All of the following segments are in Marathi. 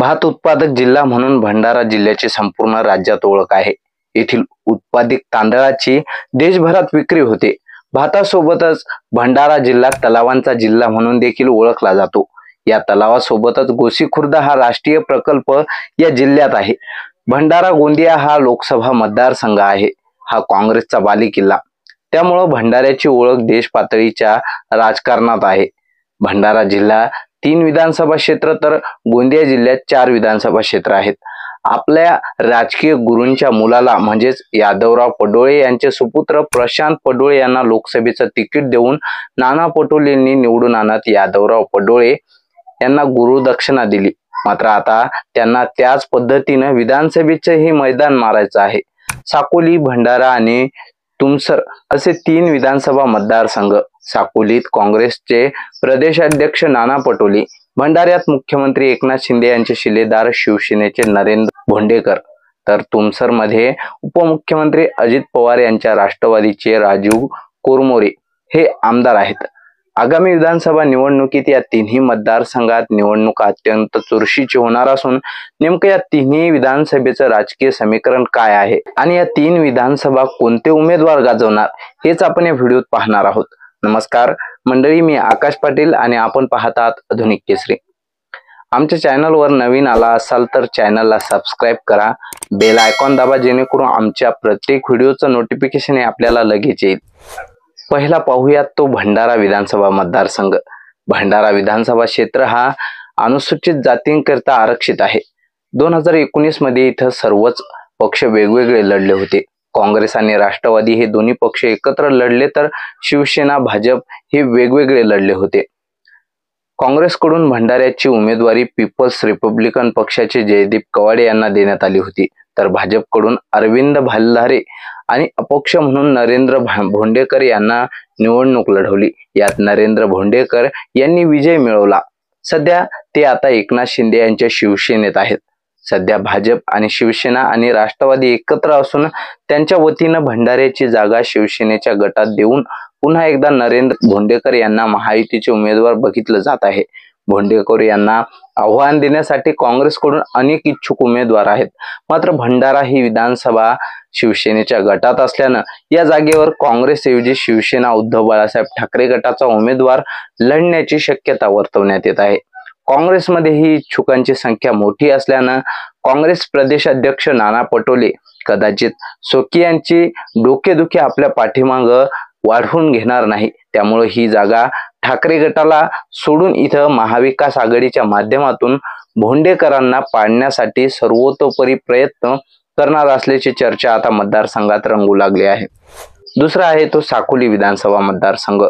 भात उत्पादक जिल्हा म्हणून भंडारा जिल्ह्याची संपूर्ण राज्यात ओळख आहे। येथील उत्पादित तांदळाची देशभरात विक्री होते। भातासोबतच भंडारा जिल्हा तलावांचा जिल्हा म्हणून देखील ओळखला जातो। या तलावासोबतच गोसीखुर्द हा राष्ट्रीय प्रकल्प या जिल्ह्यात आहे। भंडारा गोंदिया हा लोकसभा मतदारसंघ आहे। हा काँग्रेसचा बालेकिल्ला, त्यामुळे भंडाऱ्याची ओळख देश पातळीच्या राजकारणात आहे। भंडारा जिल्हा 3 विधानसभा क्षेत्र तर गोंदिया जिल्ह्यात 4 विधानसभा क्षेत्र आहेत। आपल्या राजकीय गुरूंच्या मुलाला म्हणजेच यादवराव पडोळे यांचे सुपुत्र प्रशांत पडोळे यांना लोकसभेचं तिकीट देऊन नाना पटोलेंनी निवडून आणत यादवराव पडोळे यांना गुरुदक्षिणा दिली। मात्र आता त्यांना त्याच पद्धतीने विधानसभेचेही मैदान मारायचं आहे। साकोली, भंडारा आणि तुमसर असे 3 विधानसभा मतदारसंघ। साकोलीत काँग्रेसचे प्रदेशाध्यक्ष नाना पटोले, भंडाऱ्यात मुख्यमंत्री एकनाथ शिंदे यांचे शिलेदार शिवसेनेचे नरेंद्र भोंडेकर, तर तुमसर मध्ये उपमुख्यमंत्री अजित पवार यांच्या राष्ट्रवादीचे राजू कोरमोरे हे आमदार आहेत। आगामी विधानसभा निवडणुकीत या तिन्ही मतदारसंघात निवडणूक अत्यंत चुरशीची होणार असून नेमकं या तिन्ही विधानसभेचं राजकीय समीकरण काय आहे आणि या 3 विधानसभा कोणते उमेदवार गाजवणार हेच आपण या व्हिडिओत पाहणार आहोत। नमस्कार मंडळी, मी आकाश पाटील आणि आपण पाहत आहात आधुनिक केसरी। आमच्या चॅनलवर नवीन आला असाल तर चॅनलला सबस्क्राइब करा, बेल आयकॉन दाबा, जेणेकरून आमच्या प्रत्येक व्हिडिओचं नोटिफिकेशन हे आपल्याला लगेच येईल। पहिला पाहूयात तो भंडारा विधानसभा मतदारसंघ। भंडारा विधानसभा क्षेत्र हा अनुसूचित जातींकरिता आरक्षित आहे। 2019 मध्ये इथं सर्वच पक्ष वेगवेगळे लढले होते। काँग्रेस आणि राष्ट्रवादी हे दोन्ही पक्ष एकत्र लढले, तर शिवसेना, भाजप हे वेगवेगळे लढले होते। काँग्रेसकडून भंडाऱ्याची उमेदवारी पीपल्स रिपब्लिकन पक्षाचे जयदीप कवाडे यांना देण्यात आली होती, तर भाजपकडून अरविंद भालधारे आणि अपक्ष म्हणून नरेंद्र भोंडेकर यांना निवडणूक लढवली। यात नरेंद्र भोंडेकर यांनी विजय मिळवला। सध्या ते आता एकनाथ शिंदे यांच्या शिवसेनेत आहेत। सध्या भाजप आणि शिवसेना आणि राष्ट्रवादी एकत्र असून त्यांच्या वतीनं भंडाऱ्याची जागा शिवसेनेच्या गटात देऊन पुन्हा एकदा नरेंद्र भोंडेकर यांना महायुतीचे उमेदवार बघितलं जात आहे। भोंडेकर यांना आव्हान देण्यासाठी काँग्रेसकडून अनेक इच्छुक उमेदवार आहेत। मात्र भंडारा ही विधानसभा शिवसेनेच्या गटात असल्यानं या जागेवर काँग्रेसऐवजी शिवसेना उद्धव बाळासाहेब ठाकरे गटाचा उमेदवार लढण्याची शक्यता वर्तवण्यात येत आहे। काँग्रेसमध्ये ही इच्छुकांची संख्या मोठी असल्यानं काँग्रेस प्रदेशाध्यक्ष नाना पटोले कदाचित सोकी यांची डोकेदुखी आपल्या पाठीमागं वाढवून घेणार नाही। त्यामुळे ही जागा ठाकरे गटाला सोडून इथं महाविकास आघाडीच्या माध्यमातून भोंडेकरांना पाडण्यासाठी सर्वतोपरी प्रयत्न करणार असल्याची चर्चा आता मतदारसंघात रंगू लागली आहे। दुसरा आहे तो साकोली विधानसभा मतदारसंघ।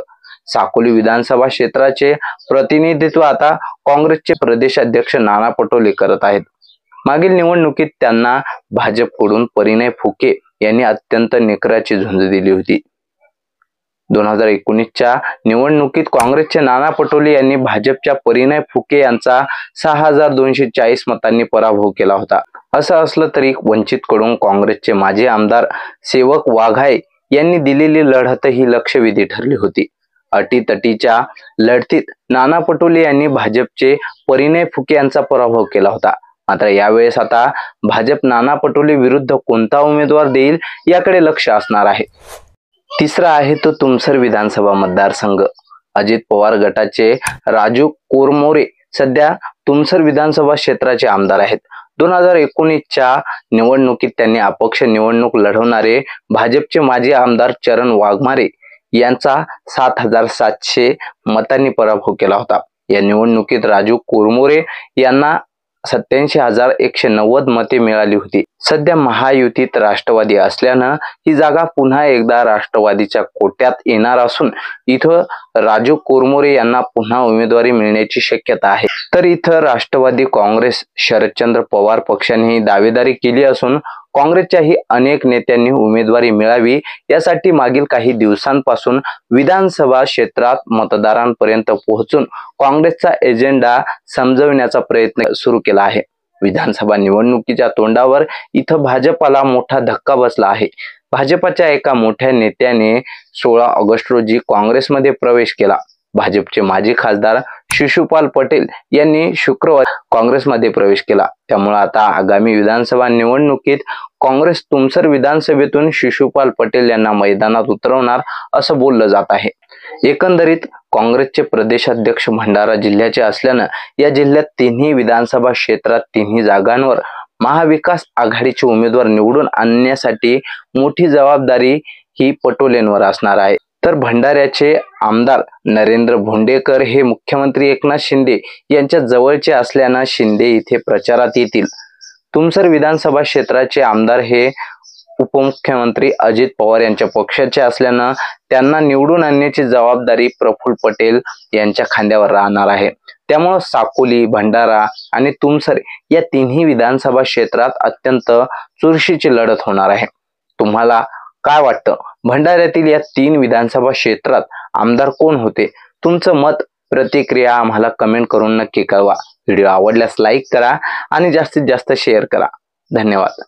साकोली विधानसभा क्षेत्राचे प्रतिनिधित्व आता काँग्रेसचे प्रदेशाध्यक्ष नाना पटोले करत आहेत। मागील निवडणुकीत त्यांना भाजपकडून परिणय फुके यांनी अत्यंत निकराची झुंज दिली होती। 2019च्या निवडणुकीत काँग्रेसचे नाना पटोले यांनी भाजपच्या परिणय फुके यांचा 6240 मतांनी पराभव केला होता। असं असलं तरी वंचितकडून काँग्रेसचे माजी आमदार सेवक वाघाय यांनी दिलेली लढत ही लक्षवेधी ठरली होती। अटीतटीच्या लढतीत नाना पटोले यांनी भाजपचे परिणय फुके यांचा पराभव केला होता। मात्र यावेळेस आता भाजप नाना पटोले विरुद्ध कोणता उमेदवार देईल याकडे लक्ष असणार आहे। तिसरा आहे तो तुमसर विधानसभा मतदारसंघ। अजित पवार गटाचे राजू कोरमोरे सध्या तुमसर विधानसभा क्षेत्राचे आमदार आहेत। 2019च्या निवडणुकीत त्यांनी अपक्ष निवडणूक लढवणारे भाजपचे माजी आमदार चरण वाघमारे यांचा 7700 मतांनी पराभव केला होता। या निवडणुकीत राजू कोरमोरे यांना 87,190 मते मिळाली होती। सध्या महायुतीत राष्ट्रवादी असल्यानं ही जागा पुन्हा एकदा राष्ट्रवादीच्या कोट्यात येणार असून इथं राजू कोरमोरे यांना पुन्हा उमेदवारी मिळण्याची शक्यता आहे। तर इथं राष्ट्रवादी, काँग्रेस, शरदचंद्र पवार पक्षांनी दावेदारी केली असून काँग्रेसच्याही अनेक नेत्यांनी उमेदवारी मिळावी यासाठी मागील काही दिवसांपासून विधानसभा क्षेत्रात मतदारांपर्यंत पोहोचून काँग्रेसचा एजेंडा समजवण्याचा प्रयत्न सुरू केला आहे। विधानसभा निवडणुकीच्या तोंडावर इथं भाजपाला मोठा धक्का बसला आहे। भाजपच्या एका मोठ्या नेत्याने 16 ऑगस्ट रोजी काँग्रेसमध्ये प्रवेश केला। भाजपचे माजी खासदार शिशुपाल पटेल यांनी शुक्रवारी काँग्रेसमध्ये प्रवेश केला। त्यामुळे आता आगामी विधानसभा निवडणुकीत काँग्रेस तुमसर विधानसभेतून शिशुपाल पटेल यांना मैदानात उतरवणार असं बोललं जात आहे। एकंदरीत काँग्रेसचे प्रदेशाध्यक्ष भंडारा जिल्ह्याचे असल्यानं या जिल्ह्यात तिन्ही विधानसभा क्षेत्रात तिन्ही जागांवर महाविकास आघाडीचे उमेदवार निवडून आणण्यासाठी मोठी जबाबदारी ही पटोलेंवर असणार आहे। तर भंडाऱ्याचे आमदार नरेंद्र भोंडेकर हे मुख्यमंत्री एकनाथ शिंदे यांच्या जवळचे असल्यानं शिंदे इथे प्रचारात येतील। तुमसर विधानसभा क्षेत्राचे आमदार हे उपमुख्यमंत्री अजित पवार यांच्या पक्षाचे असल्यानं त्यांना निवडून आणण्याची जबाबदारी प्रफुल्ल पटेल यांच्या खांद्यावर राहणार आहे। त्यामुळे साकोली, भंडारा आणि तुमसर या तिन्ही विधानसभा क्षेत्रात अत्यंत चुरशीची लढत होणार आहे। तुम्हाला काय वाटतं, भंडाऱ्यातील या 3 विधानसभा क्षेत्रात आमदार कोण होते? तुमचं मत, प्रतिक्रिया आम्हाला कमेंट करून नक्की कळवा। व्हिडिओ आवडल्यास लाईक करा आणि जास्तीत जास्त शेअर करा। धन्यवाद।